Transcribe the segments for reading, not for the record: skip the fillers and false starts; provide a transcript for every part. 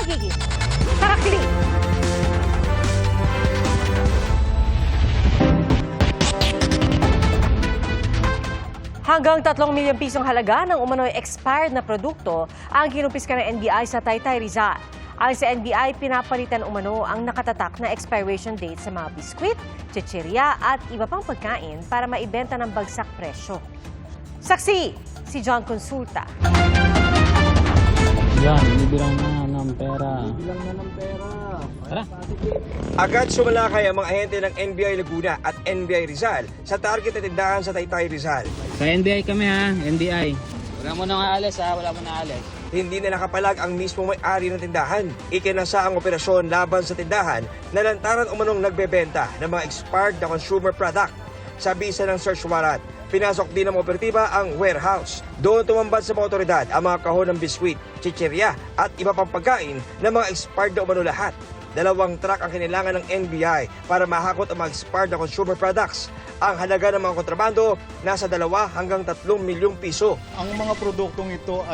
pagiging tarakili. Hanggang 3 milyong pisong halaga ng umano'y expired na produkto ang kinumpiska ng NBI sa Taytay, Rizal. Ayon sa NBI, pinapalitan umano ang nakatatak na expiration date sa mga biskwit, chichirya at iba pang pagkain para maibenta ng bagsak presyo. Saksi, si John Consulta. Yan, bibilang na ng pera. Tara. Agad sumalakay ang mga ahente ng NBI Laguna at NBI Rizal sa target na tindahan sa Taytay, Rizal. Sa NBI kami ha, NBI. Wala mo nang aalis ha, wala mo nang aalis. Hindi na nakapalag ang mismo may-ari ng tindahan. Ikinasa ang operasyon laban sa tindahan na lantaran umanong nagbebenta ng mga expired na consumer product. Sa bisa ng search warrant, pinasok din ng operatiba ang warehouse. Doon tumambad sa mga otoridad ang mga kahon ng biskwit, chichirya at iba pang pagkain na mga expired na umano lahat. 2 truck ang kailangan ng NBI para mahakot ang mga expired na consumer products. Ang halaga ng mga kontrabando nasa 2 hanggang 3 milyong piso. Ang mga produktong ito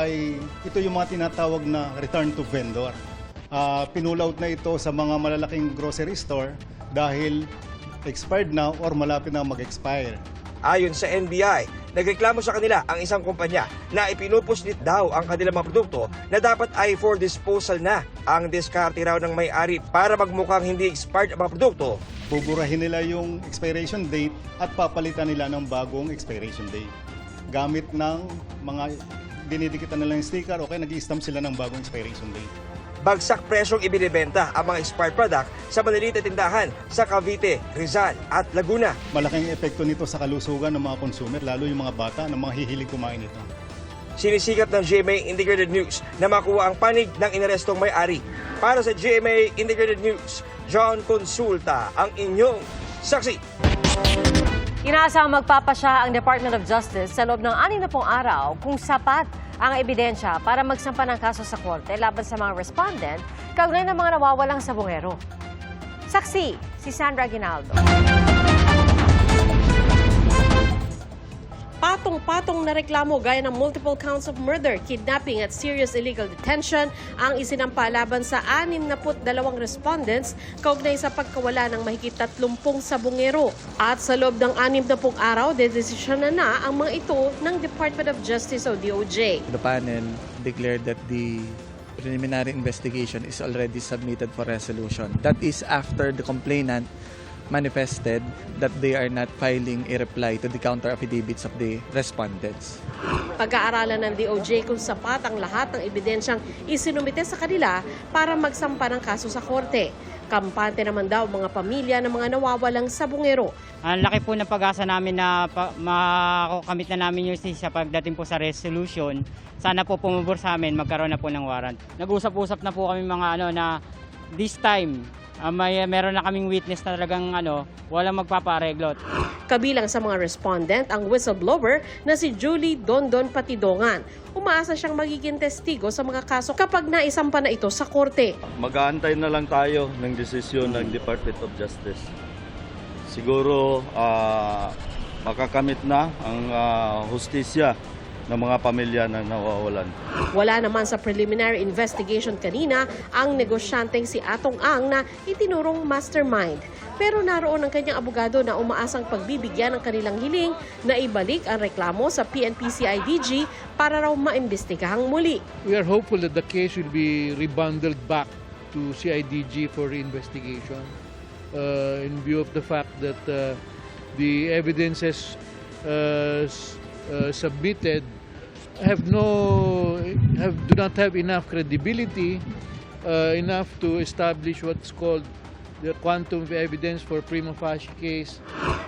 yung mga tinatawag na return to vendor. Pinull out na ito sa mga malalaking grocery store dahil expired na or malapit na mag-expire. Ayon sa NBI, nagreklamo sa kanila ang isang kumpanya na ipinupuslit daw ang kanilang mga produkto na dapat ay for disposal na. Ang diskarte raw ng may-ari para magmukhang hindi expired ang mga produkto. Buburahin nila yung expiration date at papalitan nila ng bagong expiration date. Gamit ng mga dinidikitan nila yung sticker o kaya nag-i-stamp sila ng bagong expiration date. Bagsak presyong ibinibenta ang mga expired product sa maliliit na tindahan sa Cavite, Rizal at Laguna. Malaking epekto nito sa kalusugan ng mga consumer, lalo yung mga bata na mga hihilig kumain nito. Sinisikap ng GMA Integrated News na makuha ang panig ng inarestong may-ari. Para sa GMA Integrated News, John Consulta ang inyong saksi. Inaasahang magpapasya ang Department of Justice sa loob ng 60 araw kung sapat ang ebidensya para magsampa ng kaso sa korte laban sa mga respondent kaugnay ng mga nawawalang sabungero. Saksi, si Sandra Aguinaldo. Patong-patong na reklamo gaya ng multiple counts of murder, kidnapping at serious illegal detention ang isinampa laban sa 62 respondents kaugnay sa pagkawala ng mahigit 30 sabungero. At sa loob ng 60 araw, dedesisyon na ang mga ito ng Department of Justice o DOJ. The panel declared that the preliminary investigation is already submitted for resolution. That is after the complainant manifested that they are not filing a reply to the counter affidavits of the respondents. Pag-aaralan ng DOJ kung sapat ang lahat ng ebidensyang isinumite sa kanila para magsampa ng kaso sa korte. Kampante naman daw mga pamilya ng mga nawawalang sabungero. Ang laki po ng pag-asa namin na makakamit na namin yung sa pagdating po sa resolution. Sana po pumabor sa amin, magkaroon na po ng warrant. Nag-usap-usap na po kami mga na this time, meron na kaming witness na talagang walang magpapareglot. Kabilang sa mga respondent ang whistleblower na si Julie Dondon Patidongan. Umaasa siyang magiging testigo sa mga kaso kapag naisampa na ito sa korte. Mag-aantay na lang tayo ng desisyon ng Department of Justice. Siguro makakamit na ang hustisya ng mga pamilya na nawawalan. Wala naman sa preliminary investigation kanina ang negosyanteng si Atong Ang na itinurong mastermind. Pero naroon ang kanyang abogado na umaasang pagbibigyan ng kanilang hiling na ibalik ang reklamo sa PNP-CIDG para raw maimbestigahang muli. We are hopeful that the case will be rebundled back to CIDG for investigation in view of the fact that the evidences submitted do not have enough credibility enough to establish what's called the quantum of evidence for prima facie case.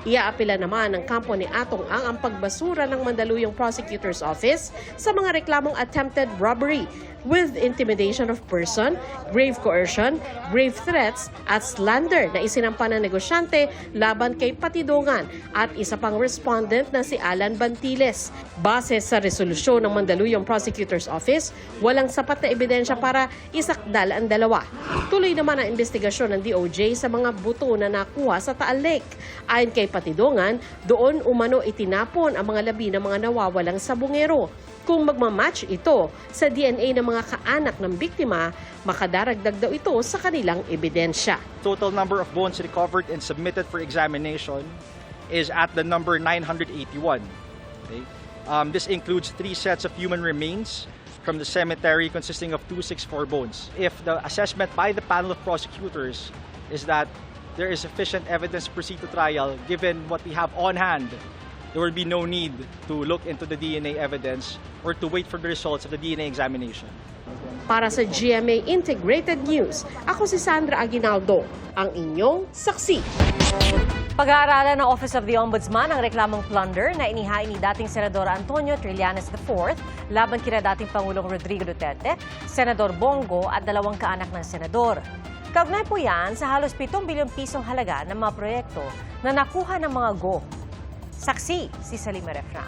Iaapila naman ng kampo ni Atong ang pagbasura ng Mandaluyong Prosecutor's Office sa mga reklamong attempted robbery with intimidation of person, grave coercion, grave threats at slander na isinampa ng negosyante laban kay Patidongan at isa pang respondent na si Alan Bantiles. Base sa resolusyon ng Mandaluyong Prosecutor's Office, walang sapat na ebidensya para isakdal ang dalawa. Tuloy naman ang investigasyon ng DOJ CIDJ sa mga buto na nakuha sa Taal Lake. Ayon kay Patidongan, doon umano itinapon ang mga labi ng mga nawawalang sabungero. Kung magmamatch ito sa DNA ng mga kaanak ng biktima, makadaragdag daw ito sa kanilang ebidensya. Total number of bones recovered and submitted for examination is at the number 981. Okay? This includes 3 sets of human remains from the cemetery consisting of 264 bones. If the assessment by the panel of prosecutors is that there is sufficient evidence to proceed to trial, given what we have on hand, there will be no need to look into the DNA evidence or to wait for the results of the DNA examination. Para sa GMA Integrated News, ako si Sandra Aguinaldo, ang inyong saksi. Pag-aaralan ng Office of the Ombudsman ang reklamong plunder na inihain ni dating Senador Antonio Trillanes IV laban kina dating Pangulong Rodrigo Duterte, Senador Bongo at 2 kaanak ng senador. Kaugnay po yan sa halos 7 bilyong pisong halaga ng mga proyekto na nakuha ng mga go. Saksi si Salima Refran.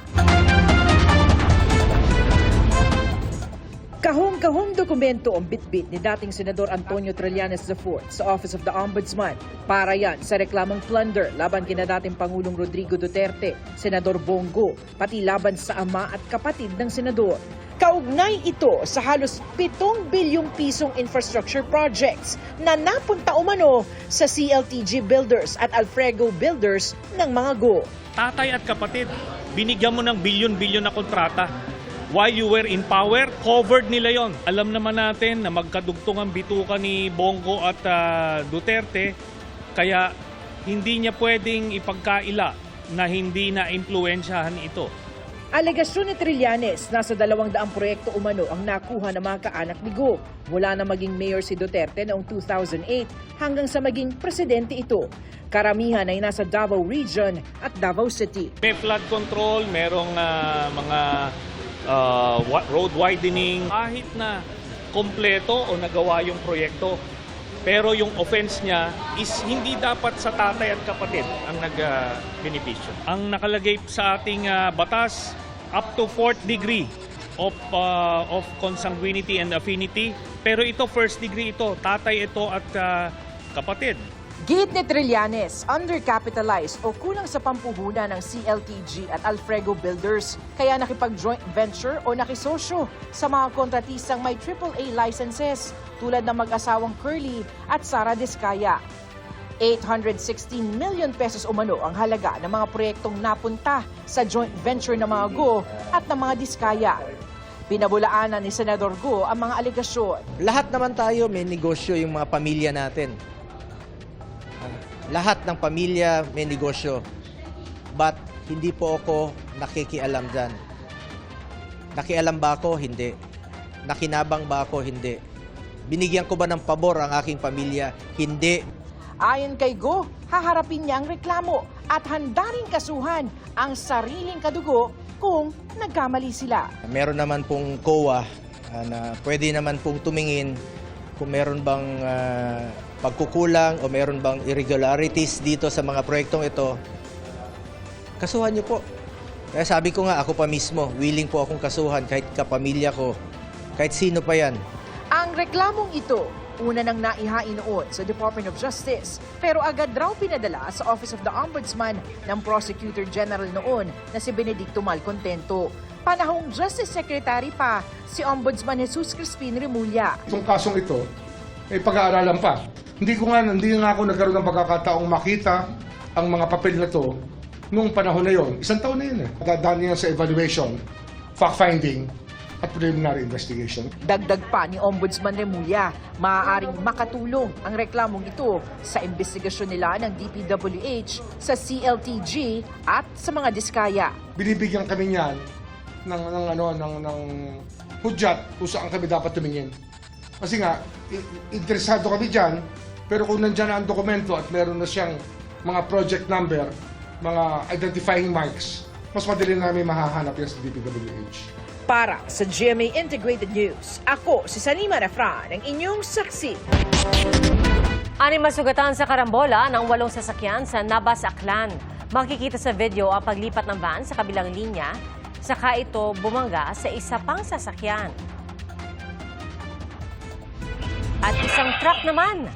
Kahong-kahong dokumento ang bitbit ni dating Senador Antonio Trillanes IV sa Office of the Ombudsman. Para yan sa reklamong plunder laban kina dating Pangulong Rodrigo Duterte, Senador Bongo, pati laban sa ama at kapatid ng senador. Kaugnay ito sa halos 7 bilyong pisong infrastructure projects na napunta umano sa CLTG Builders at Alfrego Builders ng mga go. Tatay at kapatid, binigyan mo ng bilyon-bilyon na kontrata. While you were in power, covered nila yon. Alam naman natin na magkadugtong ang bituka ni Bongo at Duterte, kaya hindi niya pwedeng ipagkaila na hindi na-impluensyahan ito. Alegasyon ni Trillanes, nasa 200 proyekto umano ang nakuha ng mga kaanak ni Go. Mula na maging mayor si Duterte noong 2008 hanggang sa maging presidente ito. Karamihan ay nasa Davao Region at Davao City. May flood control, merong mga road widening, kahit na kompleto o nagawa yung proyekto. Pero yung offense niya is hindi dapat sa tatay at kapatid ang nag-benepisyo. Ang nakalagay sa ating batas, up to 4th degree of consanguinity and affinity. Pero ito, first degree ito, tatay ito at kapatid. Git ni Trillanes, undercapitalized o kulang sa pampuhunan ng CLTG at Alfrego Builders, kaya nakipag-joint venture o nakisosyo sa mga kontratistang may AAA licenses tulad ng mag-asawang Curly at Sara Diskaya. 816 million pesos umano ang halaga ng mga proyektong napunta sa joint venture ng mga Go at ng mga Diskaya. Pinabulaanan ni Senador Go ang mga alegasyon. Lahat naman tayo may negosyo, yung mga pamilya natin. Lahat ng pamilya may negosyo. But hindi po ako nakikialam dyan. Nakialam ba ako? Hindi. Nakinabang ba ako? Hindi. Binigyan ko ba ng pabor ang aking pamilya? Hindi. Ayon kay Go, haharapin niya ang reklamo at handa ring kasuhan ang sariling kadugo kung nagkamali sila. Meron naman pong COA na pwede naman pong tumingin kung meron bang pagkukulang o meron bang irregularities dito sa mga proyektong ito. Kasuhan niyo po. Kaya sabi ko nga, ako pa mismo, willing po akong kasuhan kahit kapamilya ko, kahit sino pa yan. Ang reklamong ito, una nang naihain noon sa Department of Justice, pero agad raw pinadala sa Office of the Ombudsman ng Prosecutor General noon na si Benedicto Malcontento. Panahong Justice Secretary pa si Ombudsman Jesus Crispin Remulla. Itong kasong ito ay pag-aaralan pa. Hindi nga ako nagkaroon ng pagkakataong makita ang mga papel na to noong panahon na yon. 1 taon na yun eh. Dadaan niya sa evaluation, fact-finding, at preliminary investigation. Dagdag pa ni Ombudsman Remulla, maaaring makatulong ang reklamong ito sa investigasyon nila ng DPWH sa CLTG at sa mga Diskaya. Binibigyan kami niyan ng hudyat kung saan kami dapat tumingin. Kasi nga, interesado kami dyan, pero kung nandyan na ang dokumento at meron na siyang mga project number, mga identifying marks, mas madali namin mahahanap yan sa DPWH. Para sa GMA Integrated News, ako si Salima Refran, ang inyong saksi. 6 masugatan sa karambola ng 8 sasakyan sa Nabas, Aklan. Makikita sa video ang paglipat ng van sa kabilang linya, saka ito bumangga sa isa pang sasakyan. At isang truck naman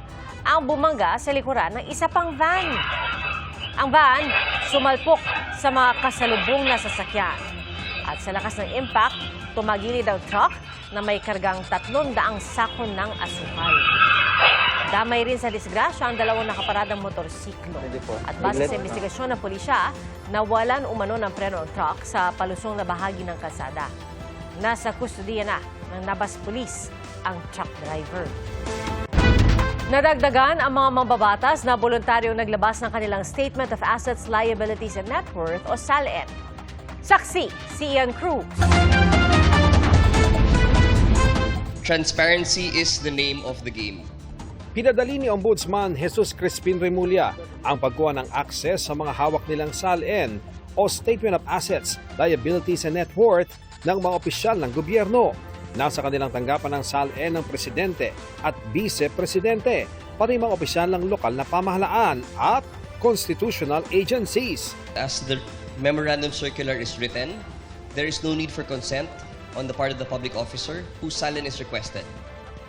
ang bumangga sa likuran ng isa pang van. Ang van sumalpok sa mga kasalubong na sasakyan. At sa lakas ng impact, tumagilid ang truck na may kargang 300 sako ng asukal. Damay rin sa disgrasya ang 2 nakaparadang motorsiklo. At base sa investigasyon ng pulisya, nawalan umano ng preno ang truck sa palusong na bahagi ng kalsada. Nasa kustodiya na ng Nabas Police ang truck driver. Nadagdagan ang mga mambabatas na voluntaryong naglabas ng kanilang Statement of Assets, Liabilities and Net Worth o SALN. Saksi, si Ian Cruz. Transparency is the name of the game. Pinadali ni Ombudsman Jesus Crispin Remulla ang pagkuha ng akses sa mga hawak nilang SALN o Statement of Assets, Liabilities and Net Worth ng mga opisyal ng gobyerno. Nasa kanilang tanggapan ng SALN ng Presidente at Vice-Presidente, pati mga opisyal ng lokal na pamahalaan at constitutional agencies. As the memorandum circular is written, there is no need for consent on the part of the public officer whose SALN is requested.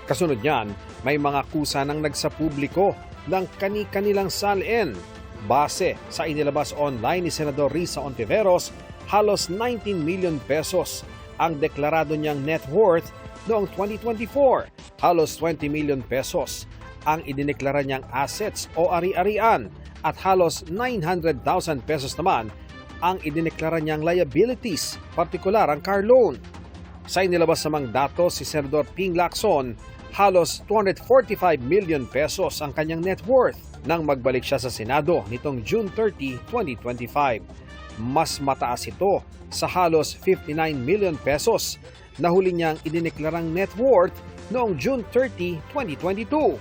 Kasunod niyan, may mga kusa ng nagsapubliko ng kani-kanilang SALN. Base sa inilabas online ni Senador Risa Ontiveros, halos 19 million pesos ang deklarado niyang net worth noong 2024. Halos 20 million pesos ang idineklara niyang assets o ari-arian at halos 900,000 pesos naman ang idineklara niyang liabilities, partikular ang car loan. Sa inilabas namang datos si Senador Ping Lacson, halos 245 million pesos ang kanyang net worth nang magbalik siya sa Senado nitong June 30, 2025. Mas mataas ito sa halos 59 million pesos na huli niyang idineklarang net worth noong June 30, 2022.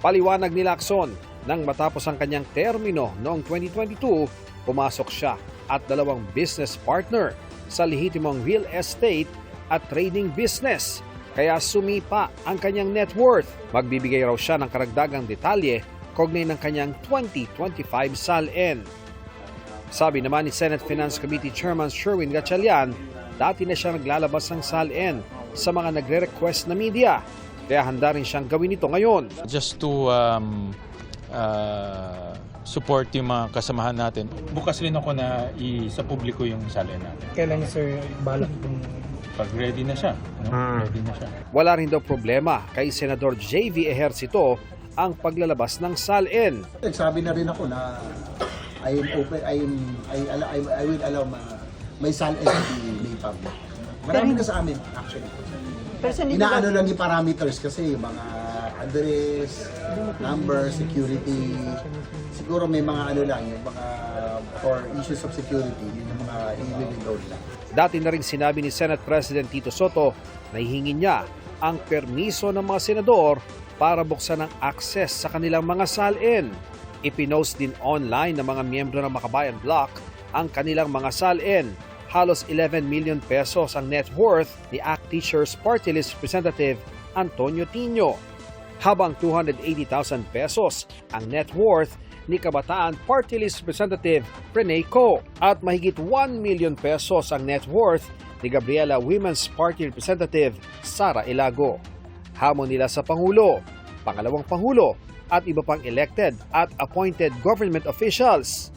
Paliwanag ni Lacson, nang matapos ang kanyang termino noong 2022, pumasok siya at 2 business partner sa lehitimong real estate at trading business. Kaya sumipa ang kanyang net worth. Magbibigay raw siya ng karagdagang detalye kaugnay ng kanyang 2025 SALN. Sabi naman ni Senate Finance Committee Chairman Sherwin Gatchalian, dati na siya naglalabas ng SALN sa mga nagre-request na media. Kaya handa rin siyang gawin ito ngayon. Just to support yung mga kasamahan natin. Bukas rin ako na sa publiko yung SALN natin. Kailan sir balak kung pag ready na siya, ready na siya. Wala rin daw problema kay Senador J.V. Ejercito ang paglalabas ng SALN. Nagsabi na rin ako na I will allow may SALN to be made public. Marami na sa amin actually. Inaano lang yung parameters kasi yung mga address, number, security. Siguro may mga ano lang, yung mga for issues of security, yun yung mga i-withhold lang. Dati na rin sinabi ni Senate President Tito Soto na hihingin niya ang permiso ng mga senador para buksan ang access sa kanilang mga SALN. Ipinost din online ng mga miyembro ng Makabayan Bloc ang kanilang mga SALN. Halos 11 million pesos ang net worth ni ACT Teachers Party List Representative Antonio Tino, habang 280,000 pesos ang net worth ni Kabataan Party List Representative Rene Co. At mahigit 1 million pesos ang net worth ni Gabriela Women's Party Representative Sara Ilago. Hamon nila sa Pangulo, Pangalawang Pangulo at iba pang elected at appointed government officials.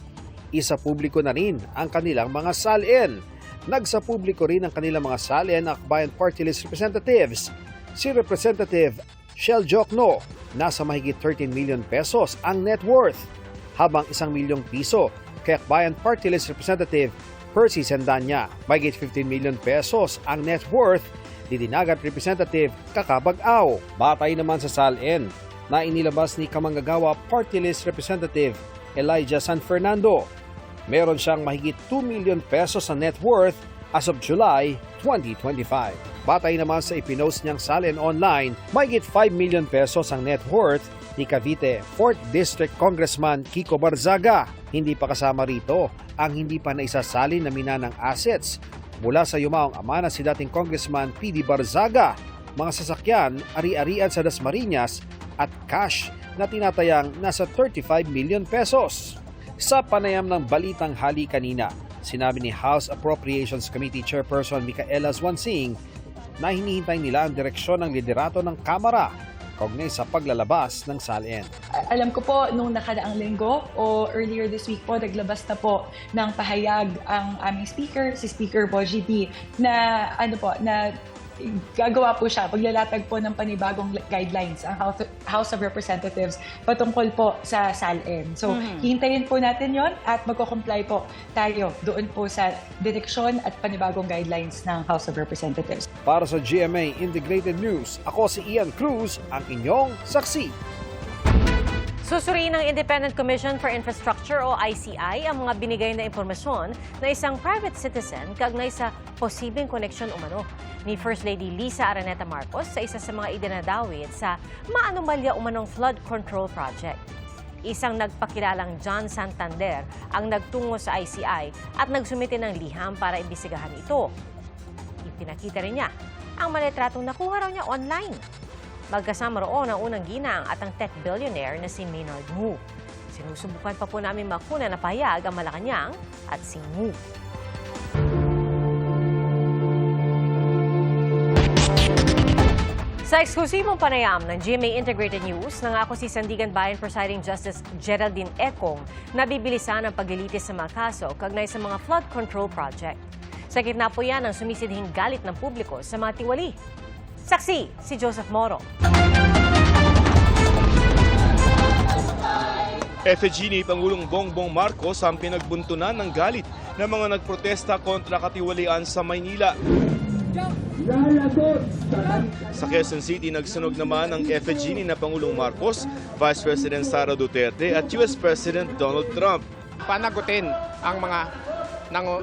Isa publiko na rin ang kanilang mga SALN. Nagsapubliko rin ang kanilang mga SALN ang Akbayan Party List Representatives. Si Representative Shell Jokno, nasa mahigit 13 million pesos ang net worth, habang 1 milyong piso kay Akbayan Party List Representative Percy Sendanya. Mahigit 15 million pesos ang net worth ni Dinagat Representative Kakabag-Aw. Batay naman sa SALN na inilabas ni Kamanggagawa Party List Representative Elijah San Fernando, meron siyang mahigit 2 million pesos sa net worth as of July 2025. Batay naman sa ipinost niyang SALN online, mahigit 5 million pesos ang net worth ni Cavite 4th District Congressman Kiko Barzaga. Hindi pa kasama rito ang hindi pa naisasalin na minanang assets mula sa yumaong ama na si dating Congressman P.D. Barzaga, mga sasakyan, ari-arian sa Dasmariñas at cash na tinatayang nasa 35 million pesos. Sa panayam ng Balitang Hali kanina, sinabi ni House Appropriations Committee Chairperson Micaela Swansing na hinihintay nila ang direksyon ng liderato ng Kamara kaugnay sa paglalabas ng salin. Alam ko po, nung nakaraang linggo o earlier this week po, naglabas na po ng pahayag ang aming speaker, si Speaker Bogie D, na na gagawa po siya, paglalatag po ng panibagong guidelines ang House of Representatives patungkol po sa SALN. So, hihintayin po natin yon at magko-comply po tayo doon po sa direksyon at panibagong guidelines ng House of Representatives. Para sa GMA Integrated News, ako si Ian Cruz, ang inyong saksi. Susuriin ng Independent Commission for Infrastructure o ICI ang mga binigay na impormasyon na isang private citizen kaugnay sa posibleng koneksyon umano ni First Lady Lisa Araneta Marcos sa isa sa mga idinadawit sa maanomalya umanong flood control project. Isang nagpakilalang John Santander ang nagtungo sa ICI at nagsumite ng liham para imbestigahan ito. Ipinakita rin niya ang malitratong nakuha raw niya online. Magkasama roon ang unang ginang at ang tech billionaire na si Maynard Mu. Sinusubukan pa po namin makuna na pahayag ang Malacanang at si Mu. Sa eksklusibong panayam ng GMA Integrated News, nangako si Sandigan Bayan Presiding Justice Geraldine Econg na bibilisan ang paglilitis sa mga kaso kaugnay sa mga flood control project. Sa gitna po yan ang sumisidhing galit ng publiko sa mga tiwali. Saksi, si Joseph Moro. Effigy ni Pangulong Bongbong Marcos ang pinagbuntunan ng galit ng mga nagprotesta kontra katiwalian sa Maynila. Sa Quezon City, nagsunog naman ang effigy ni Pangulong Marcos, Vice President Sara Duterte at US President Donald Trump. Panagutin ang mga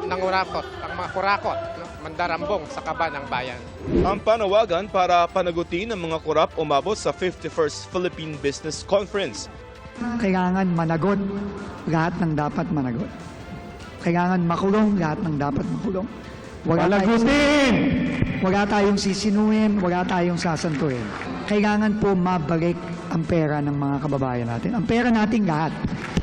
nangurakot, ang mga kurakot, mandarambong sa kaba ng bayan. Ang panawagan para panagutin ang mga kurap umabot sa 51st Philippine Business Conference. Kailangan managot lahat ng dapat managot. Kailangan makulong lahat ng dapat makulong. Wala tayong sisinuhin, wala tayong sasantuhin. Kailangan po mabalik ang pera ng mga kababayan natin. Ang pera nating lahat,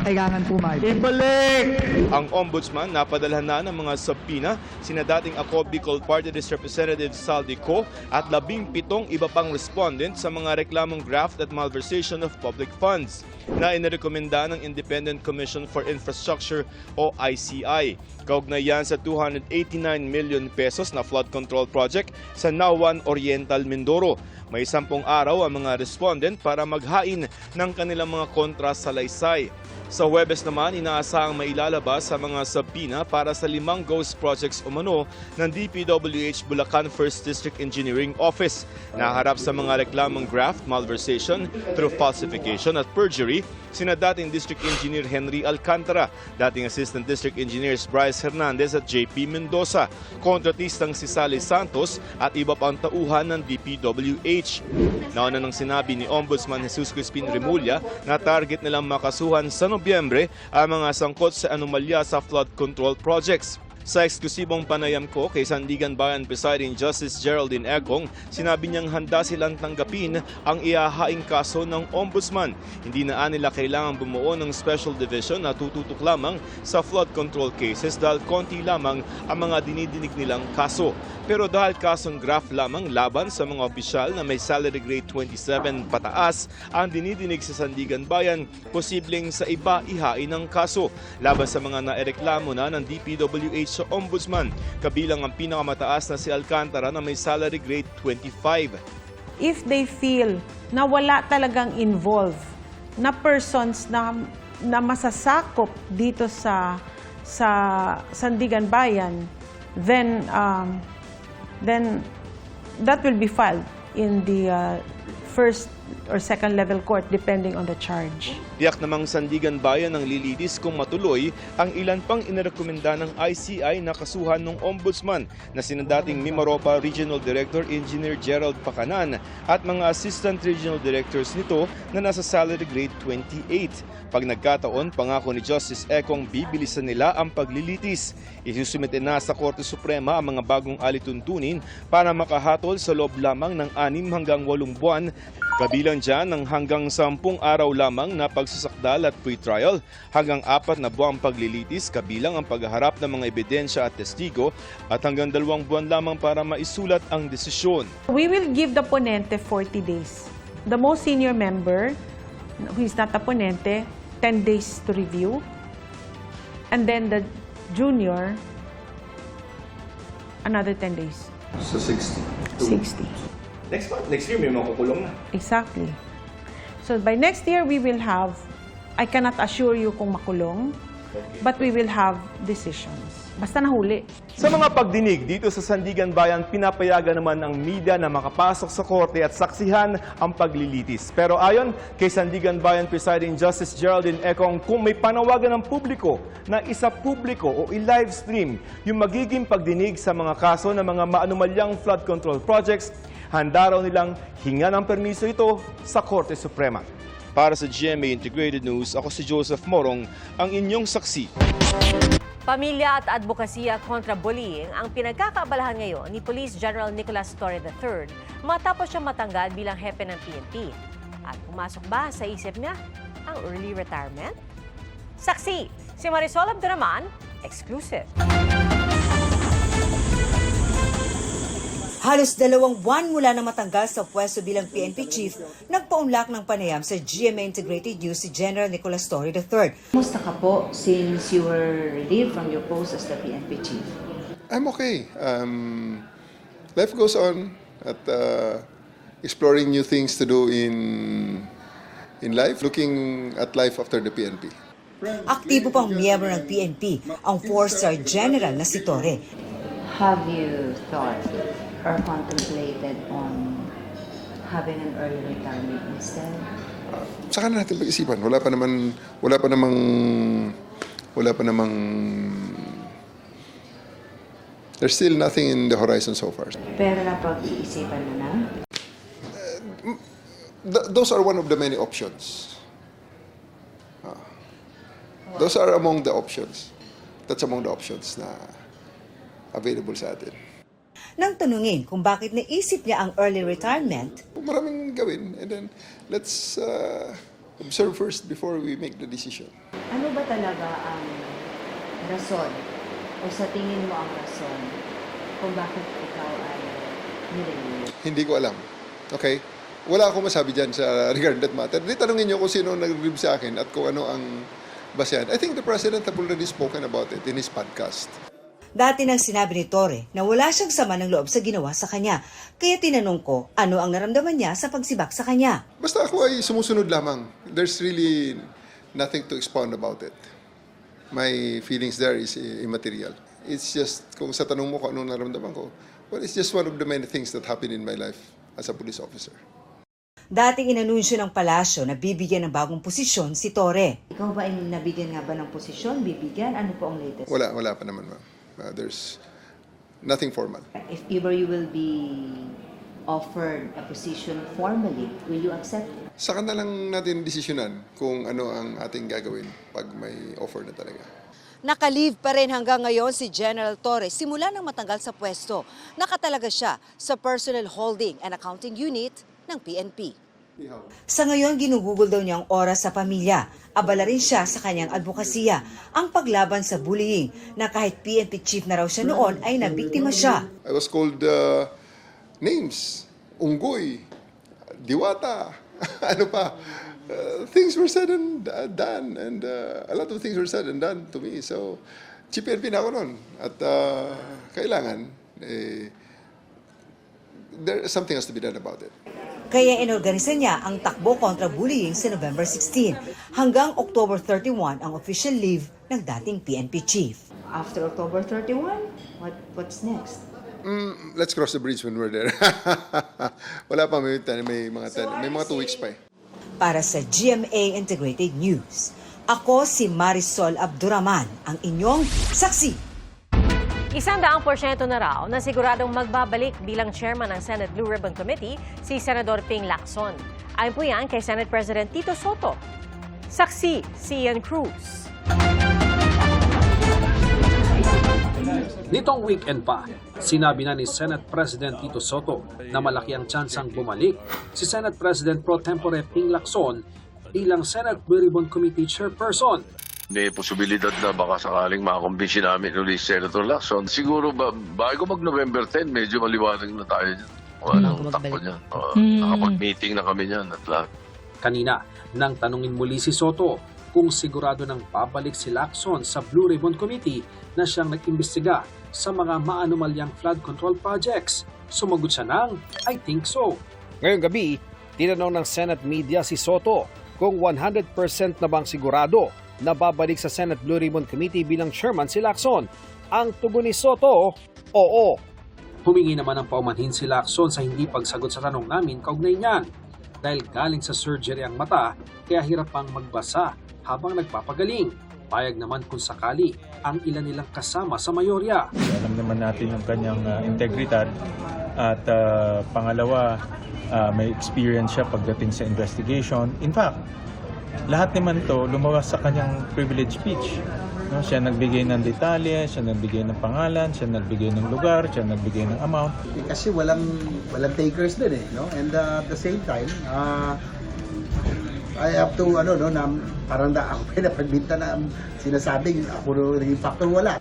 kailangan po maibalik. Ang ombudsman napadalhan na ng mga subpoena sina dating Ako Bicol Party List Representative Saldi Co at 17 iba pang respondent sa mga reklamong graft at malversation of public funds na inirekomenda ng Independent Commission for Infrastructure o ICI. Kaugnay yan sa 289 million pesos na flood control project sa Nauan Oriental, Mindoro. May 10 araw ang mga respondent para maghain ng kanilang mga kontra sa laysay. Sa Huwebes naman, inaasahang mailalabas sa mga subpoena para sa 5 ghost projects umano ng DPWH Bulacan 1st District Engineering Office na harap sa mga reklamong graft, malversation through falsification at perjury sina dating District Engineer Henry Alcantara, dating Assistant District Engineers Bryce Hernandez at JP Mendoza, kontratistang si Sally Santos at iba pang tauhan ng DPWH. Nauna nang sinabi ni Ombudsman Jesus Crispin Remulla na target nilang makasuhan sa Nobyembre ang mga sangkot sa anomalya sa flood control projects. Sa eksklusibong panayam ko kay Sandigan Bayan Presiding Justice Geraldine Econg, sinabi niyang handa silang tanggapin ang ihahaing kaso ng Ombudsman. Hindi na nila kailangan bumuo ng special division na tututok lamang sa flood control cases dahil konti lamang ang mga dinidinig nilang kaso. Pero dahil kasong graft lamang laban sa mga opisyal na may salary grade 27 pataas ang dinidinig sa Sandigan Bayan, posibleng sa iba ihain ang kaso laban sa mga naereklamo na ng DPWH sa Ombudsman, kabilang ang pinakamataas na si Alcantara na may salary grade 25. If they feel na wala talagang involved na persons na masasakop dito sa Sandigan Bayan, then that will be filed in the first or second level court depending on the charge. Tiyak namang Sandigan Bayan ang lilitis kung matuloy ang ilan pang inirekomenda ng ICI na kasuhan ng Ombudsman na sina dating Mimaropa Regional Director Engineer Gerald Pacanan at mga Assistant Regional Directors nito na nasa salary grade 28. Pag nagkataon, pangako ni Justice Econg bibilisan nila ang paglilitis. Isusumite na sa Korte Suprema ang mga bagong alituntunin para makahatol sa loob lamang ng 6 hanggang 8 buwan. Kabilang dyan ng hanggang 10 araw lamang na pagsasakdal at pre-trial, hanggang 4 na buwang paglilitis kabilang ang paghaharap ng mga ebidensya at testigo at hanggang 2 buwan lamang para maisulat ang desisyon. We will give the ponente 40 days The most senior member, who is not a ponente, 10 days to review. And then the junior, another 10 days. So 60. 60. Next year, may makukulong na. Exactly. So by next year, we will have, I cannot assure you kung makulong, but we will have decisions. Basta nahuli. Sa mga pagdinig dito sa Sandigan Bayan, pinapayagan naman ng media na makapasok sa korte at saksihan ang paglilitis. Pero ayon kay Sandigan Bayan Presiding Justice Geraldine Econg, kung may panawagan ng publiko na isa-publiko o i-livestream yung magiging pagdinig sa mga kaso ng mga maanumalyang flood control projects, handa raw nilang hinga ng permiso ito sa Korte Suprema. Para sa GMA Integrated News, ako si Joseph Morong, ang inyong saksi. Pamilya at advokasya kontra bullying ang pinagkakaabalahan ngayon ni Police General Nicolas Torre III matapos siya matanggal bilang hepe ng PNP. At pumasok ba sa isip niya ang early retirement? Saksi, si Marisol Abduraman, exclusive. Halos 2 buwan mula na matanggal sa pwesto bilang PNP Chief, nagpaunlak ng panayam sa GMA Integrated News si General Nicolas Torre III. Kumusta ka po since you were relieved from your post as the PNP Chief? I'm okay. Life goes on at exploring new things to do in life, looking at life after the PNP. Aktibo pang miyembro ng PNP ang 4-star General na si Torre. Have you thought or contemplated on having an early retirement instead? Saka na natin pag-isipan. Wala pa namang there's still nothing in the horizon so far. Pero napag-iisipan mo na? Those are one of the many options. Those are among the options. That's among the options na available sa atin. Nang tanungin kung bakit naisip niya ang early retirement, maraming gawin, and then let's observe first before we make the decision. Ano ba talaga ang rason o sa tingin mo ang rason kung bakit ikaw ay nililiit? Hindi ko alam. Okay? Wala akong masabi dyan sa regarding that matter. Di tanungin niyo kung sino nag-rib sa akin at kung ano ang basehan. I think the President have already spoken about it in his podcast. dati nang sinabi ni Torre na wala siyang sama ng loob sa ginawa sa kanya. Kaya tinanong ko ano ang naramdaman niya sa pagsibak sa kanya. Basta ako ay sumusunod lamang. There's really nothing to expound about it. My feelings there is immaterial. It's just, kung sa tanong mo kung anong naramdaman ko, well, it's just one of the many things that happened in my life as a police officer. Dating inanunsyo ng palasyo na bibigyan ng bagong posisyon si Torre. Ikaw ba ay nabigyan nga ba ng posisyon? Bibigyan? Ano po ang latest? Wala pa naman, ma'am. There's nothing formal. If ever you will be offered a position formally, will you accept it? Saka na lang natin desisyonan kung ano ang ating gagawin pag may offer na talaga. Nakalive pa rin hanggang ngayon si General Torre simula nang matanggal sa pwesto. Nakatalaga siya sa Personnel Holding and Accounting Unit ng PNP. Sa ngayon, ginugugol daw niya ang oras sa pamilya. Abala rin siya sa kanyang advokasya, ang paglaban sa bullying na kahit PNP chief na raw siya noon ay nabiktima siya. I was called names, unggoy, diwata, ano pa. Things were said and done, and a lot of things were said and done to me. So, PNP na ako noon. At kailangan, something has to be done about it. Kaya inorganisa niya ang takbo kontra bullying sa November 16 hanggang October 31 ang official leave ng dating PNP chief. After October 31, what's next? Let's cross the bridge when we're there. Wala pa, may mga 2 weeks pa eh. Para sa GMA Integrated News, ako si Marisol Abduraman, ang inyong saksi. 100% na raw na siguradong magbabalik bilang chairman ng Senate Blue Ribbon Committee si Senador Ping Lacson. Ayon po yan kay Senate President Tito Soto. Saksi si Ian Cruz. Nitong weekend pa, sinabi na ni Senate President Tito Soto na malaki ang tsansang bumalik si Senate President Pro Tempore Ping Lacson bilang Senate Blue Ribbon Committee Chairperson. May posibilidad na baka sakaling makakumbinsi namin ulit Senator Lacson. Siguro bago mag-November 10, medyo maliwanag na tayo dyan. Walang takbo niyan. Nakapag-meeting na kami niyan at lahat. Kanina, nang tanungin muli si Soto kung sigurado nang babalik si Lacson sa Blue Ribbon Committee na siyang nag-imbestiga sa mga maanumalyang flood control projects, sumagot siya ng, I think so. Ngayong gabi, tinanong ng Senate media si Soto kung 100% na bang sigurado na babalik sa Senate Blue Ribbon Committee bilang chairman si Lacson. Ang tugon ni Soto, oo. Humingi naman ng paumanhin si Lacson sa hindi pagsagot sa tanong namin kaugnay niyan. Dahil galing sa surgery ang mata, kaya hirap pang magbasa habang nagpapagaling. Payag naman kung sakali ang ilan nilang kasama sa mayorya. Alam naman natin yung kanyang integridad at pangalawa, may experience siya pagdating sa investigation. In fact, lahat naman to lumabas sa kanyang privilege speech. No, siya nagbigay ng detalye, siya nagbigay ng pangalan, siya nagbigay ng lugar, siya nagbigay ng amount. Kasi walang takers din eh, no? And at the same time, I have to na parang ako pinapagbinta na sinasabing ako naging factor, wala.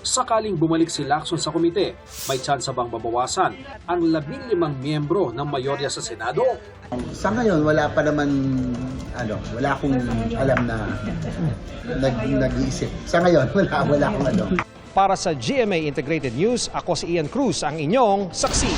Sakaling bumalik si Lacson sa komite, may tsansa bang babawasan ang 15 miyembro ng mayorya sa Senado? Sa ngayon, wala pa naman, wala akong alam na nag-iisip. Sa ngayon, wala akong Para sa GMA Integrated News, ako si Ian Cruz, ang inyong saksi.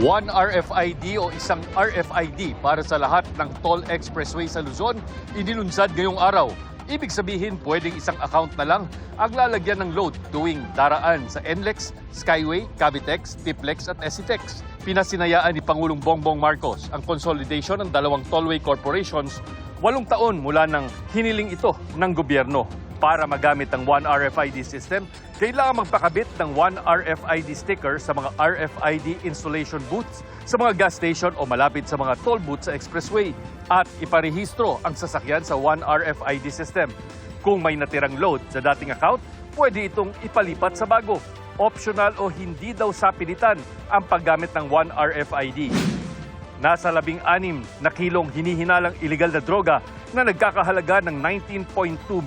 One RFID o isang RFID para sa lahat ng toll expressway sa Luzon, inilunsad ngayong araw. Ibig sabihin, pwedeng isang account na lang ang lalagyan ng load tuwing daraan sa NLEX, Skyway, Cavitex, Tiplex at SCTEX. Pinasinayaan ni Pangulong Bongbong Marcos ang consolidation ng dalawang tollway corporations 8 taon mula nang hiniling ito ng gobyerno. Para magamit ang One RFID system, kailangan magpakabit ng One RFID sticker sa mga RFID installation booths sa mga gas station o malapit sa mga toll booths sa expressway at iparehistro ang sasakyan sa One RFID system. Kung may natirang load sa dating account, pwede itong ipalipat sa bago. Optional o hindi daw sapilitan ang paggamit ng One RFID. Nasa 16 na kilong hinihinalang iligal na droga na nagkakahalaga ng 19.2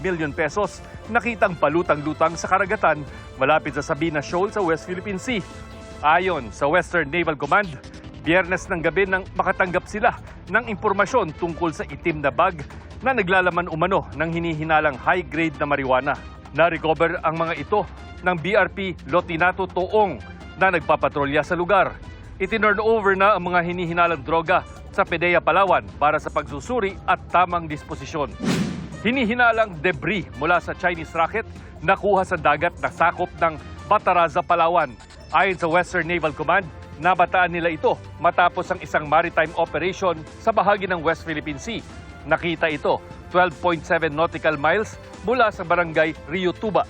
million pesos nakitang palutang-lutang sa karagatan malapit sa Sabina Shoal sa West Philippine Sea. Ayon sa Western Naval Command, Biyernes ng gabi nang makatanggap sila ng impormasyon tungkol sa itim na bag na naglalaman umano ng hinihinalang high-grade na marijuana. Na-recover ang mga ito ng BRP Lotinato Toong na nagpapatrolya sa lugar. Itinurn over na ang mga hinihinalang droga sa PDEA Palawan para sa pagsusuri at tamang disposisyon. Hinihinalang debris mula sa Chinese rocket nakuha sa dagat na sakop ng Bataraza, Palawan. Ayon sa Western Naval Command, nabataan nila ito matapos ang isang maritime operation sa bahagi ng West Philippine Sea. Nakita ito 12.7 nautical miles mula sa barangay Rio Tuba.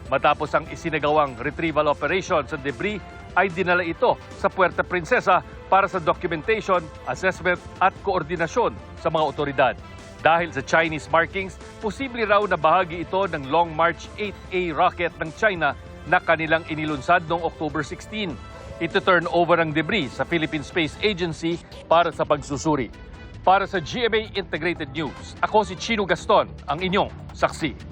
Matapos ang isinagawang retrieval operation sa debris, ay dinala ito sa Puerto Princesa para sa documentation, assessment at koordinasyon sa mga otoridad. Dahil sa Chinese markings, posible raw na bahagi ito ng Long March 8A rocket ng China na kanilang inilunsad noong October 16. Ito turn over ang debris sa Philippine Space Agency para sa pagsusuri. Para sa GMA Integrated News, ako si Chino Gaston, ang inyong saksi.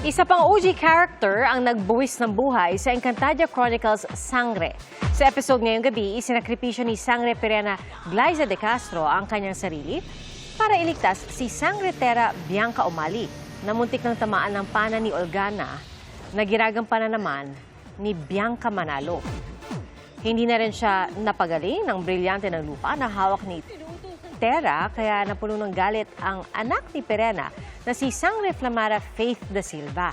Isa pang OG character ang nagbuwis ng buhay sa Encantadia Chronicles Sangre. Sa episode ngayong gabi, isinakripisyo ni Sangre Perena Glyza de Castro ang kanyang sarili para iligtas si Sangre Terra Bianca Umali na muntik ng tamaan ng pana ni Olgana na ginagampanan naman ni Bianca Manalo. Hindi na rin siya napagaling ng brilyante ng lupa na hawak ni Terra, kaya napuno ng galit ang anak ni Perena na si Sangre Flamara Faith da Silva.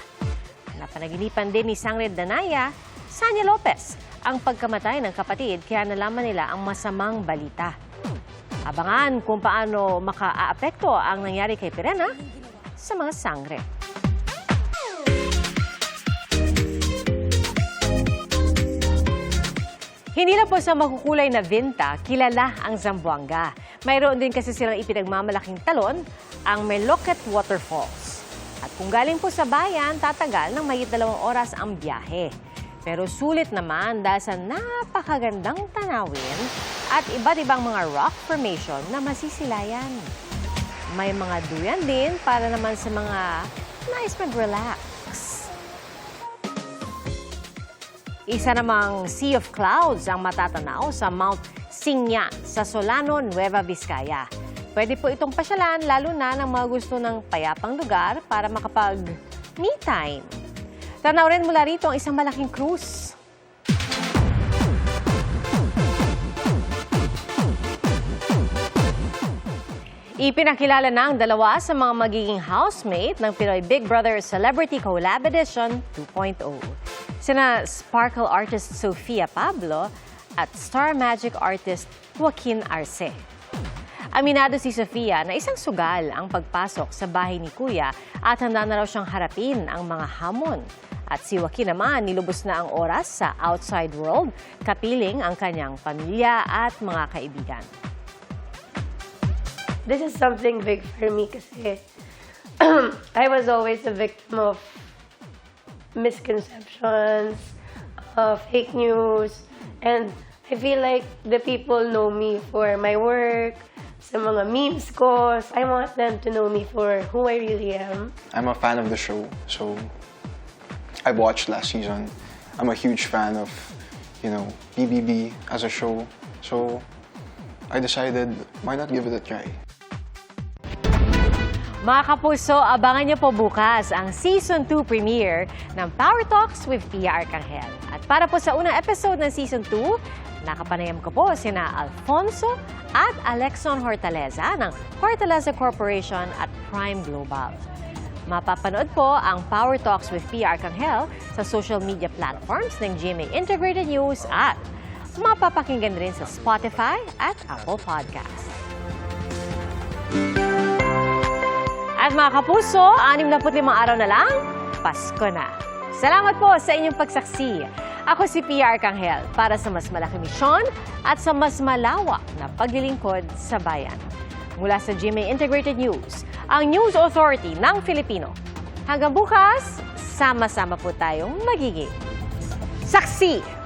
Napanaginipan din ni Sangre Danaya, Sanya Lopez, ang pagkamatay ng kapatid, kaya nalaman nila ang masamang balita. Abangan kung paano maka-aapekto ang nangyari kay Perena sa mga Sangre. Hindi na po sa makukulay na Vinta, kilala ang Zamboanga. Mayroon din kasi silang ipinagmamalaking talon, ang Meloquet Waterfalls. At kung galing po sa bayan, tatagal ng mahigit 2 oras ang biyahe. Pero sulit naman dahil sa napakagandang tanawin at iba't ibang mga rock formation na masisilayan. May mga duyan din para naman sa mga nais mag-relax. Isa namang sea of clouds ang matatanaw sa Mount Singya sa Solano, Nueva Vizcaya. Pwede po itong pasyalan lalo na ng mga gusto ng payapang lugar para makapag-me time. Tanaw rin mula rito ang isang malaking cruise. Ipinakilala na ang dalawa sa mga magiging housemate ng Pinoy Big Brother Celebrity Collab Edition 2.0. Sina sparkle artist Sofia Pablo at star magic artist Joaquin Arce. Aminado si Sofia na isang sugal ang pagpasok sa bahay ni Kuya at handa na raw siyang harapin ang mga hamon. At si Joaquin naman nilubos na ang oras sa outside world, kapiling ang kanyang pamilya at mga kaibigan. This is something big for me kasi I was always a victim of misconceptions, fake news, and I feel like the people know me for my work, sa mga memes ko. I want them to know me for who I really am. I'm a fan of the show, so I watched last season. I'm a huge fan of, BBB as a show, so I decided, why not give it a try? Mga kapuso, abangan niyo po bukas ang Season 2 premiere ng Power Talks with Pia Arcangel. At para po sa unang episode ng Season 2, nakapanayam ko po sina Alfonso at Alexon Hortaleza ng Hortaleza Corporation at Prime Global. Mapapanood po ang Power Talks with Pia Arcangel sa social media platforms ng GMA Integrated News at mapapakinggan rin sa Spotify at Apple Podcasts. At mga kapuso, 65 araw na lang, Pasko na. Salamat po sa inyong pagsaksi. Ako si Pia Arcangel para sa mas malaking misyon at sa mas malawak na paglilingkod sa bayan. Mula sa GMA Integrated News, ang News Authority ng Filipino. Hanggang bukas, sama-sama po tayong magiging saksi.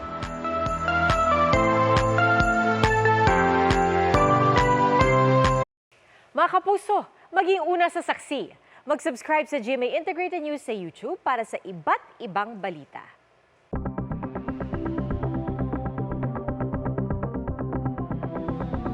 Mga kapuso, maging una sa saksi. Mag-subscribe sa GMA Integrated News sa YouTube para sa iba't ibang balita.